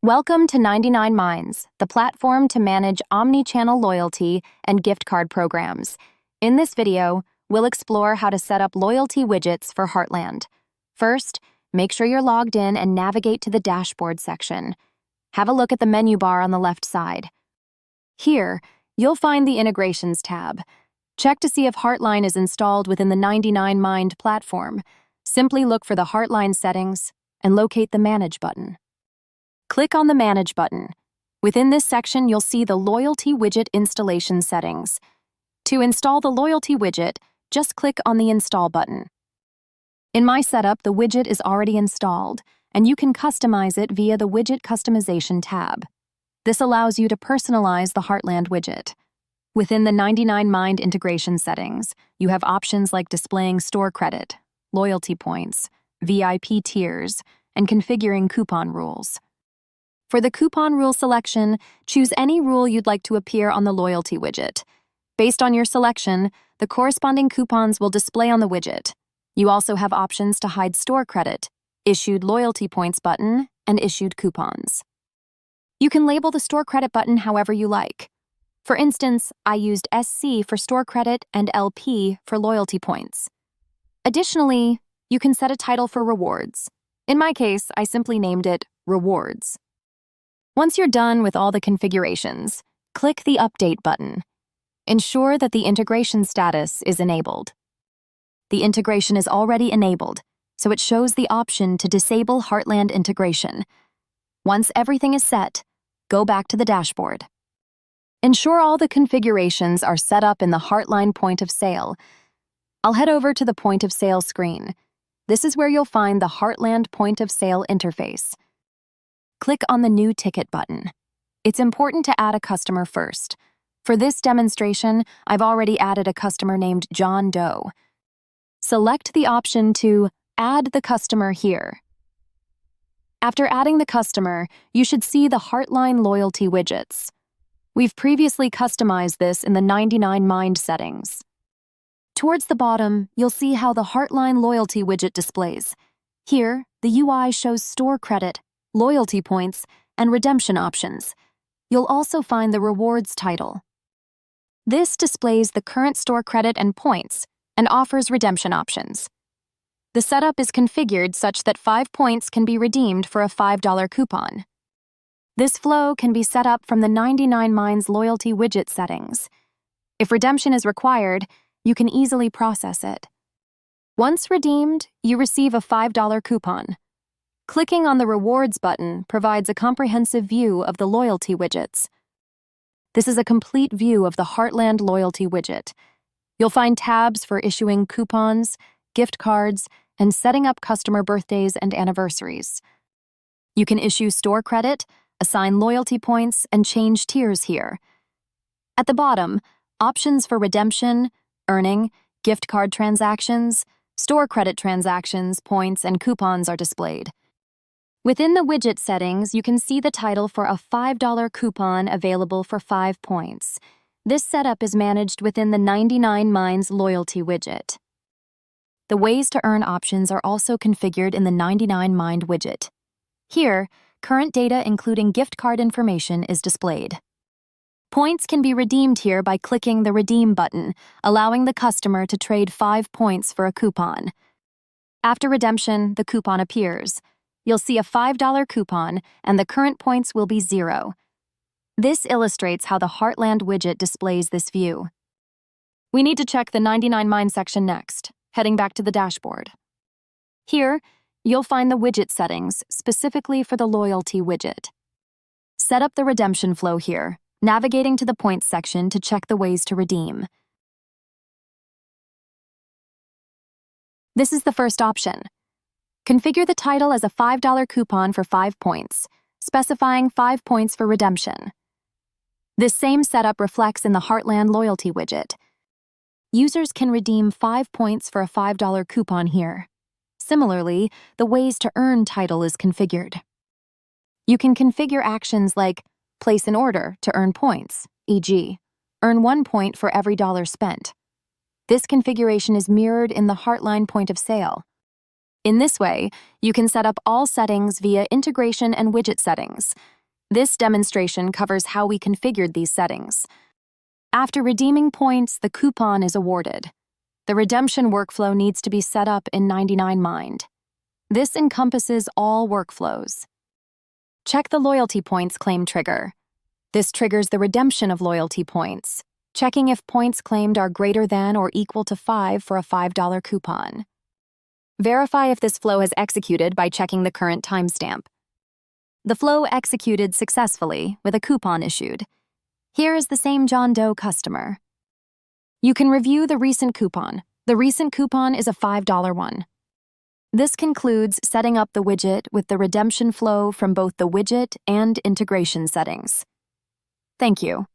Welcome to 99minds, the platform to manage omnichannel loyalty and gift card programs. In this video, we'll explore how to set up loyalty widgets for Heartland. First, make sure you're logged in and navigate to the dashboard section. Have a look at the menu bar on the left side. Here, you'll find the Integrations tab. Check to see if Heartland is installed within the 99mind platform. Simply look for the Heartland settings and locate the Manage button. Click on the Manage button. Within this section, you'll see the Loyalty Widget installation settings. To install the Loyalty Widget, just click on the Install button. In my setup, the widget is already installed, and you can customize it via the Widget Customization tab. This allows you to personalize the Heartland widget. Within the 99mind integration settings, you have options like displaying store credit, loyalty points, VIP tiers, and configuring coupon rules. For the coupon rule selection, choose any rule you'd like to appear on the loyalty widget. Based on your selection, the corresponding coupons will display on the widget. You also have options to hide store credit, issued loyalty points button, and issued coupons. You can label the store credit button however you like. For instance, I used SC for store credit and LP for loyalty points. Additionally, you can set a title for rewards. In my case, I simply named it Rewards. Once you're done with all the configurations, click the Update button. Ensure that the integration status is enabled. The integration is already enabled, so it shows the option to disable Heartland integration. Once everything is set, go back to the dashboard. Ensure all the configurations are set up in the Heartland point of sale. I'll head over to the point of sale screen. This is where you'll find the Heartland point of sale interface. Click on the New Ticket button. It's important to add a customer first. For this demonstration, I've already added a customer named John Doe. Select the option to Add the Customer here. After adding the customer, you should see the Heartland Loyalty Widgets. We've previously customized this in the 99mind settings. Towards the bottom, you'll see how the Heartland Loyalty Widget displays. Here, the UI shows store credit, loyalty points, and redemption options. You'll also find the Rewards title. This displays the current store credit and points and offers redemption options. The setup is configured such that 5 points can be redeemed for a $5 coupon. This flow can be set up from the 99minds loyalty widget settings. If redemption is required, you can easily process it. Once redeemed, you receive a $5 coupon. Clicking on the Rewards button provides a comprehensive view of the loyalty widgets. This is a complete view of the Heartland Loyalty Widget. You'll find tabs for issuing coupons, gift cards, and setting up customer birthdays and anniversaries. You can issue store credit, assign loyalty points, and change tiers here. At the bottom, options for redemption, earning, gift card transactions, store credit transactions, points, and coupons are displayed. Within the widget settings, you can see the title for a $5 coupon available for 5 points. This setup is managed within the 99minds loyalty widget. The ways to earn options are also configured in the 99mind widget. Here, current data including gift card information is displayed. Points can be redeemed here by clicking the Redeem button, allowing the customer to trade 5 points for a coupon. After redemption, the coupon appears. You'll see a $5 coupon, and the current points will be 0. This illustrates how the Heartland widget displays this view. We need to check the 99mind section next, heading back to the dashboard. Here, you'll find the widget settings specifically for the loyalty widget. Set up the redemption flow here, navigating to the points section to check the ways to redeem. This is the first option. Configure the title as a $5 coupon for 5 points, specifying 5 points for redemption. This same setup reflects in the Heartland Loyalty Widget. Users can redeem 5 points for a $5 coupon here. Similarly, the Ways to Earn title is configured. You can configure actions like place an order to earn points, e.g., earn 1 point for every dollar spent. This configuration is mirrored in the Heartland point of sale. In this way, you can set up all settings via integration and widget settings. This demonstration covers how we configured these settings. After redeeming points, the coupon is awarded. The redemption workflow needs to be set up in 99mind. This encompasses all workflows. Check the loyalty points claim trigger. This triggers the redemption of loyalty points, checking if points claimed are greater than or equal to 5 for a $5 coupon. Verify if this flow has executed by checking the current timestamp. The flow executed successfully with a coupon issued. Here is the same John Doe customer. You can review the recent coupon. The recent coupon is a $5 one. This concludes setting up the widget with the redemption flow from both the widget and integration settings. Thank you.